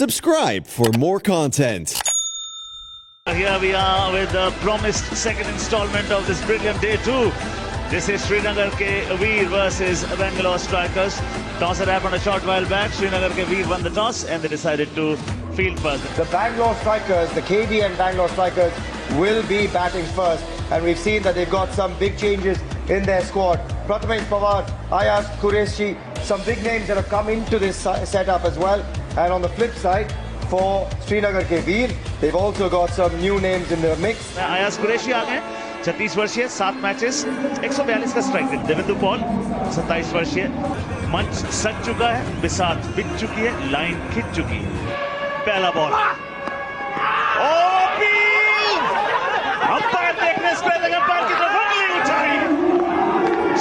Subscribe for more content. Here we are with the promised second installment of this brilliant day 2. This is Srinagar ke Veer versus Bangalore Strikers. Toss had happened a short while back. Srinagar ke Veer won the toss and they decided to field first. The Bangalore Strikers, the KV and Bangalore Strikers will be batting first. And we've seen that they've got some big changes in their squad. Prathamesh Pawar, Ayaz Qureshi, some big names that have come into this setup as well. And on the flip side, for Srinagar ke Veer, they've also got some new names in the mix. Ayaz Qureshi आ गए 36 वर्षीय 7 matches 142 का strike rate. Devendu Paul 27 वर्षीय मंच सज चुका है, बिसात बिक चुकी है, लाइन खिंच चुकी है. पहला बॉल अंपायर देखने से पहले अंपायर की तरफ उंगली उठाई.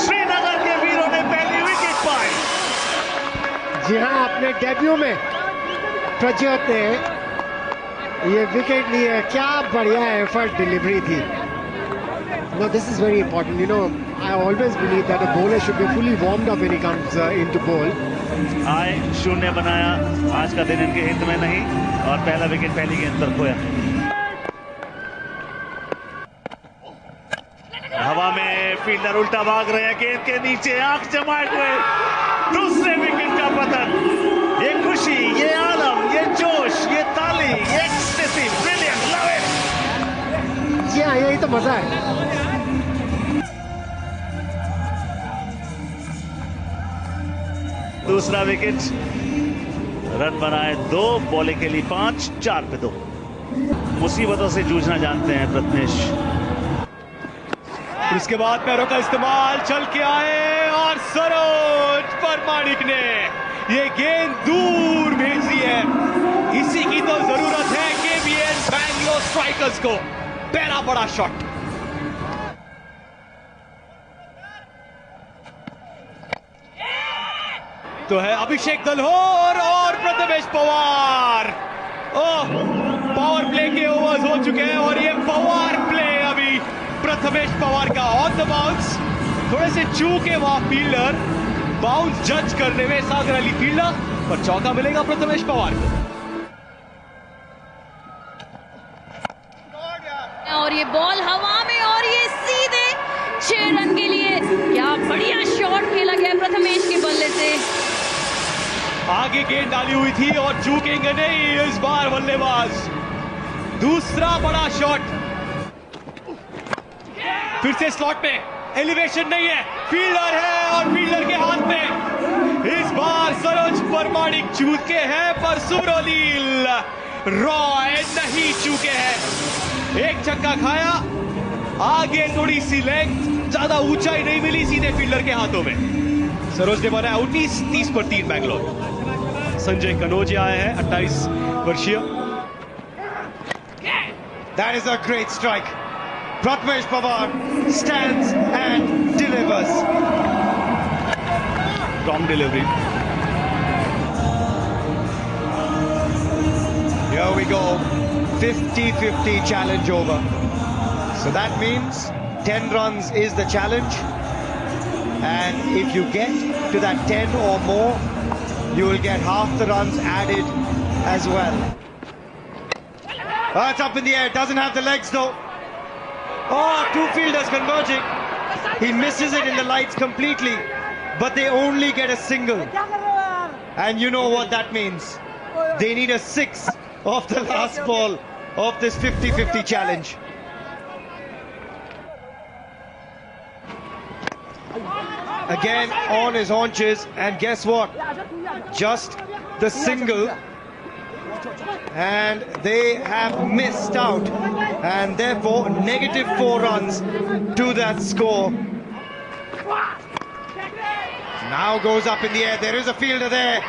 श्रीनगर के वीरों ने पहली विकेट पाई. जी हाँ, अपने डेब्यू में प्रज्योत ने ये विकेट ली है. क्या बढ़िया एफर्ट डिलीवरी थी. No, this is very important. You know, I always believe that a bowler should be fully warmed up when he comes into bowl. आए शून्य बनाया. आज का दिन इनके हित में नहीं और पहला विकेट पहली गेंद पर खोया. हवा में फील्डर उल्टा भाग रहे हैं. गेंद के नीचे आंख जमाए हुए दूसरे विकेट का पतन. ये खुशी, ये आलम, ये जोश, ये ताली, ये एक्सटेसी, ब्रिलियंट, लव इट. जी हाँ, यही तो मजा है. दूसरा विकेट. रन बनाए 2, बॉलिंग के लिए 5, 4 पे 2. मुसीबतों से जूझना जानते हैं प्रथमेश. इसके बाद पैरों का इस्तेमाल, चल के आए और सरोज परमाणिक ने ये गेंद दूर भेज दी है. इसी की तो जरूरत है केवीएन बैंगलोर स्ट्राइकर्स को. पहला बड़ा शॉट. तो है अभिषेक दलहोर और प्रथमेश पवार. ओह, पावर प्ले के ओवर्स हो चुके हैं और ये पावर प्ले अभी प्रथमेश पवार का ऑन द बाउंस. थोड़े से चूके वहां फील्डर, बाउंस जज करने में सागर अली फील्डर, पर चौका मिलेगा प्रथमेश पवार को. और ये बॉल हवा में और ये सीधे 6 रन के लिए. क्या बढ़िया शॉट खेला गया प्रथमेश के बल्ले से. आगे गेंद डाली हुई थी और चूकेंगे नहीं इस बार बल्लेबाज. दूसरा बड़ा शॉट. फिर से स्लॉट में, एलिवेशन नहीं है, फील्डर है और फील्डर के हाथ में इस बार सरोज परमाणिक चूके हैं पर सुब्रोलील रॉय नहीं चूके हैं. एक छक्का खाया, आगे थोड़ी सी लेंथ, ज्यादा ऊंचाई नहीं मिली, सीधे फील्डर के हाथों में. सरोज ने बनाया 30 पर 3 बैंगलोर. संजय कनौजिया आए हैं 28 वर्षीय. That is a great strike. Prathamesh Pawar stands and delivers. Wrong delivery. Here we go. 50-50 challenge over. So that means 10 runs is the challenge. And if you get to that 10 or more, you will get half the runs added as well. Oh, it's up in the air. Doesn't have the legs though. Oh, 2 fielders converging. He misses it in the lights completely. But they only get a single. And you know what that means. They need a 6 of the last ball of this 50-50 challenge. Again on his haunches, and guess what? Just the single, and they have missed out, and therefore -4 runs to that score. Now goes up in the air. There is a fielder there,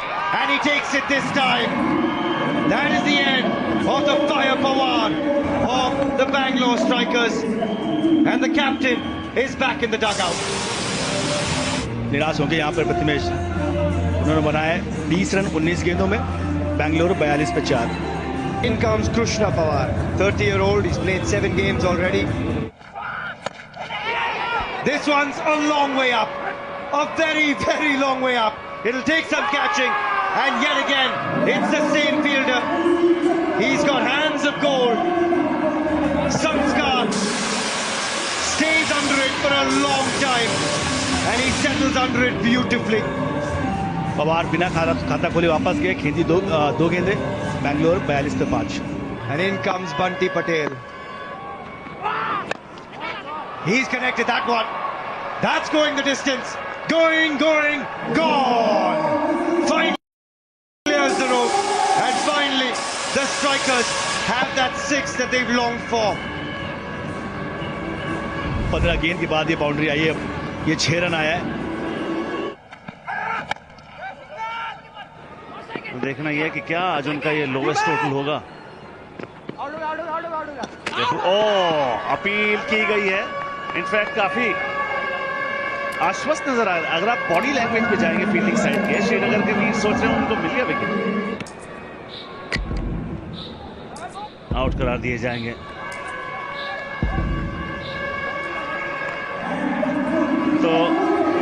and he takes it this time. That is the end of the fire Pawar of the Bangalore Strikers, and the captain is back in the dugout. निराश होंगे यहाँ पर प्रथमेश. उन्होंने बनाए 20 run 19 गेंदों में. बैंगलोर 42 पे 4. In comes Krishna Pawar, 30-year-old. He's played 7 games already. This one's a long way up, a very long way up. It'll take some catching, and yet again it's the same fielder long time, and he settles under it beautifully. Pawar बिना खाता खोले वापस गए, खेदी दो गेंदे, बैंगलोर 42 पे 5. And in comes Bunty Patel. He's connected that one. That's going the distance. Going, gone. Finally clears the rope. And finally, the strikers have that six that they've longed for. 15 गेंद के बाद ये बाउंड्री आई है, ये 6 run आया है. देखना यह है कि क्या आज उनका ये लोवेस्ट टोटल होगा. अपील की गई है. इनफैक्ट काफी आश्वस्त नजर आ रहा है. अगर आप बॉडी लैंग्वेज पे जाएंगे फील्डिंग साइड के, श्रीनगर के वीर सोच रहे हैं उनको मिल गया विकेट, आउट करार दिए जाएंगे. तो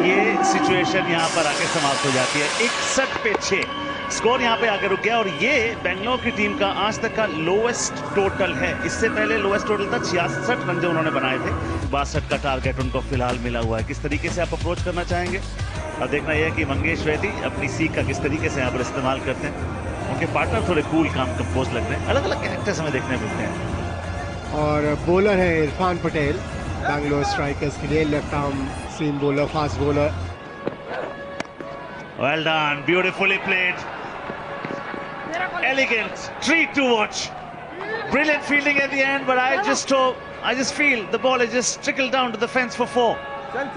ये सिचुएशन यहां पर आके समाप्त हो जाती है. 61 पे 6 स्कोर यहां पे आके रुक गया. और ये बेंगलोर की टीम का आज तक का लोवेस्ट टोटल है. इससे पहले लोवेस्ट टोटल था 66 रन जो उन्होंने बनाए थे. 62 का टारगेट उनको फिलहाल मिला हुआ है. किस तरीके से आप अप्रोच करना चाहेंगे? और देखना यह है कि मंगेश वैदी अपनी सीख का किस तरीके से यहाँ पर इस्तेमाल करते हैं. उनके पार्टनर थोड़े कूल काम कंपोज लगते हैं. अलग अलग कैरेक्टर्स हमें देखने मिलते हैं. और बॉलर है इरफान पटेल बैंगलोर स्ट्राइकर्स के लिए, left arm seam bowler, fast bowler. Well done, beautifully played. Elegant, treat to watch. Brilliant fielding at the end, but I just feel the ball has just trickled down to the fence for 4.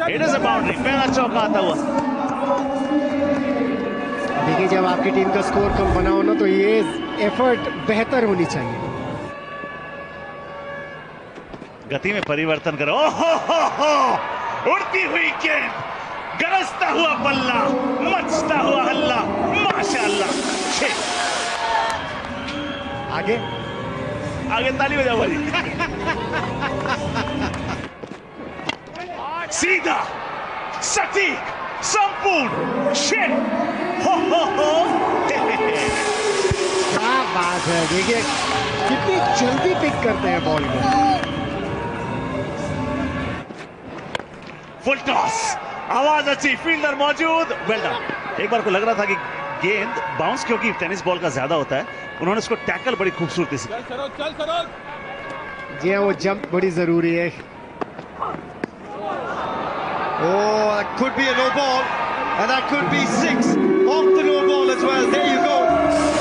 It is a boundary. पहला चौका आता हुआ. देखिए, जब आपकी team का score कम बना हो ना, तो ये एफर्ट बेहतर होनी चाहिए. गति में परिवर्तन करो. ओहो, उड़ती हुई गेंद, गरजता हुआ बल्ला, मचता हुआ हल्ला, माशाअल्लाह. आगे ताली बजाओ भाई. सीधा, सटीक, संपूर्ण. शिट. हो. क्या बात है, देखिए कितनी जल्दी पिक करते हैं बॉल को. फुल टॉस, आवाज अच्छी, फील्डर मौजूद. Well done. एक बार को लग रहा था कि गेंद बाउंस, क्योंकि टेनिस बॉल का ज्यादा होता है, उन्होंने उसको टैकल बड़ी खूबसूरती से. जी हाँ, वो जंप बड़ी जरूरी है. Oh, that could be a no ball, and that could be 6 off the no ball as well. There you go.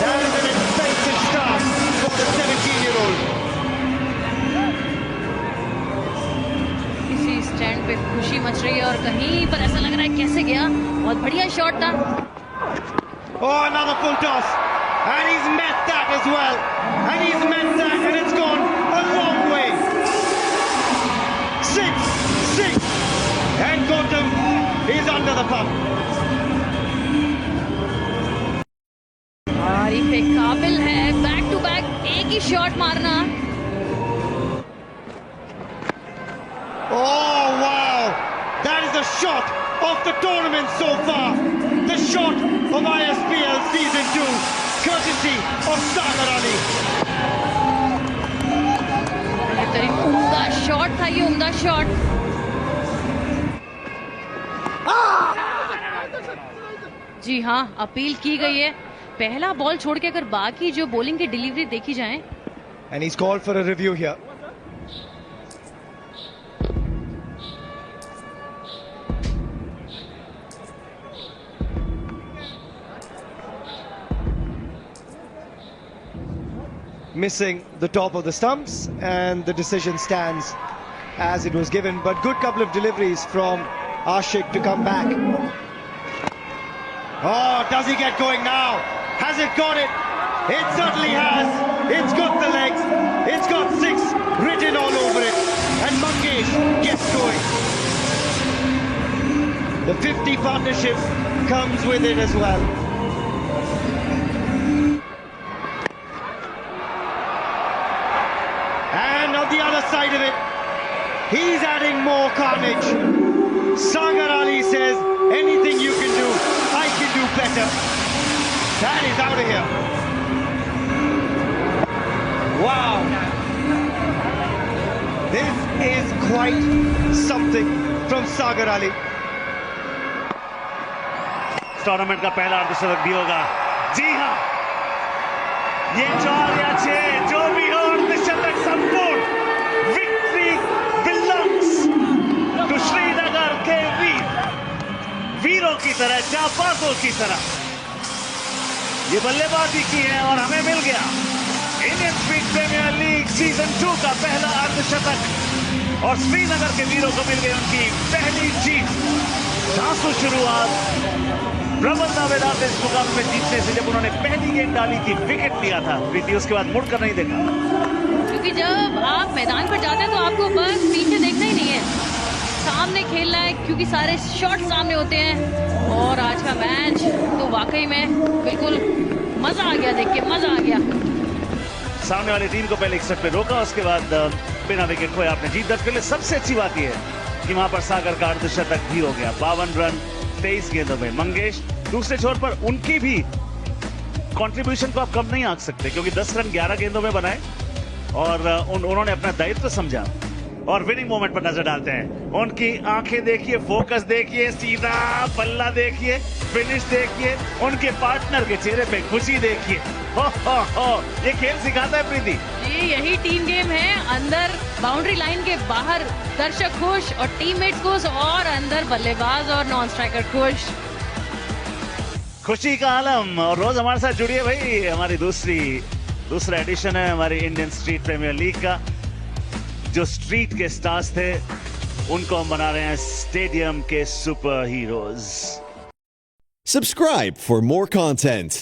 That is an expensive start for the 17-year-old. इसी स्टैंड पे खुशी मच रही है और कहीं पर ऐसा लग रहा है कैसे गया. बहुत बढ़िया शॉट था. Oh, another full toss, and he's met that as well, and he's met that, and it's gone a long way. 6, and Gautam is under the pump. तारीफ पे काबिल है. बैक टू बैक एक ही शॉट मारना. Oh wow, that is the shot of the tournament so far. The shot of ISPL Season 2, courtesy of Sagar Ali. बेहतरीन उम्दा shot था ये, उम्दा शॉट. जी हाँ, अपील की गई है. पहला बॉल छोड़ के अगर बाकी जो बॉलिंग की डिलीवरी देखी जाए. And he's called for a review here. Missing the top of the stumps, and the decision stands as it was given. But good couple of deliveries from Ashik to come back. Oh, does he get going now? Has it got it? It certainly has. It's got the legs. It's got 6 written all over it. And Mangesh gets going. The 50 partnership comes with it as well. And on the other side of it, he's adding more carnage. Sagar Ali says, anything you can do, I can do better. That is out of here. Wow. This is quite something from Sagar Ali. Tournament का पहला अर्धशतक भी होगा। जी हाँ, ये 4 या 6 जो भी हो, अर्धशतक संपूर्ण। विक्ट्री बिलोंग्स टू श्रीनगर के वीरों की तरह, जाबाजों की तरह ये बल्लेबाजी की है और हमें मिल गया Indian Street Premier League season 2 का पहला अर्धशतक और श्रीनगर के वीरों को मिल गई उनकी पहली जीत। धांसू शुरुआत प्रबल दावेदार इस मुकाबले में जीतने से जब उन्होंने पहली गेंद डाली थी, विकेट लिया था प्रीति, उसके बाद मुड़कर नहीं देखा। क्योंकि जब आप मैदान पर जाते हैं तो आपको बस पीछे देखना ही नहीं है, सामने खेलना है, क्योंकि सारे शॉट सामने होते हैं। और आज का मैच तो वाकई में बिल्कुल मजा आ गया, देख के मजा आ गया। सामने वाली टीम को पहले 61 पे रोका, उसके बाद बिना विकेट खोए आपने जीत दर्ज कर ली। सबसे अच्छी बात यह है कि वहां पर सागर का अर्धशतक भी हो गया। 52 रन 23 गेंदों में। मंगेश दूसरे छोर पर उनकी भी कंट्रीब्यूशन को आप कम नहीं आंक सकते, क्योंकि 10 रन 11 गेंदों में बनाए और उन्होंने अपना दायित्व समझा और विनिंग मोमेंट पर नजर डालते हैं। उनकी आंखें देखिए, फोकस देखिए, सीधा बल्ला देखिए, फिनिश देखिए, उनके पार्टनर के चेहरे पे खुशी देखिए। हो, ये खेल सिखाता है प्रीति। ये यही टीम गेम है। अंदर बाउंड्री लाइन के बाहर दर्शक खुश और टीममेट्स खुश, और अंदर बल्लेबाज और नॉन स्ट्राइकर खुश। खुशी का आलम। और रोज हमारे साथ जुड़िए भाई, हमारी दूसरा एडिशन है हमारी इंडियन स्ट्रीट प्रीमियर लीग का। जो स्ट्रीट के स्टार्स थे उनको हम बना रहे हैं स्टेडियम के super heroes. Subscribe for more content.